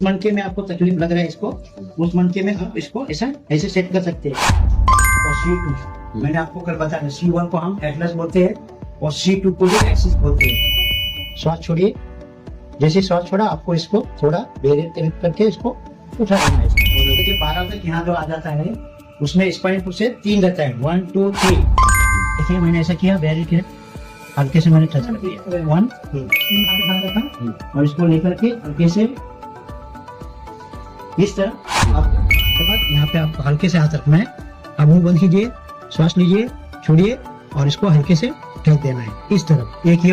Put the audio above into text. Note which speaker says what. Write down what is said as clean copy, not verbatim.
Speaker 1: मनके में आपको तकलीफ लग रहा है इसको, उस मनके में आप इसको ऐसे सेट कर सकते हैं। और C2 मैंने आपको कल बताया, C1 को हम एटलस बोलते हैं और C2 को भी एक्सिस बोलते हैं। श्वास छोड़िए, जैसे श्वास छोड़ा आपको इसको थोड़ा बेरे करके इसको उठा देना है। देखिए 12 तक यहाँ जो आ जाता है उसमें स्पाइन पुश से 3 रहता है, 1 2 3। देखिए मैंने ऐसा किया, बेरे किया, हल्के से मैंने टच कर दिया 1 और इसको लेकर के हल्के से इस तरह आप यहाँ पे आप हल्के से हाथ रखना है। अब मुंह बंद कीजिए, श्वास लीजिए, छोड़िए और इसको हल्के से फेंक देना है इस तरफ। एक ये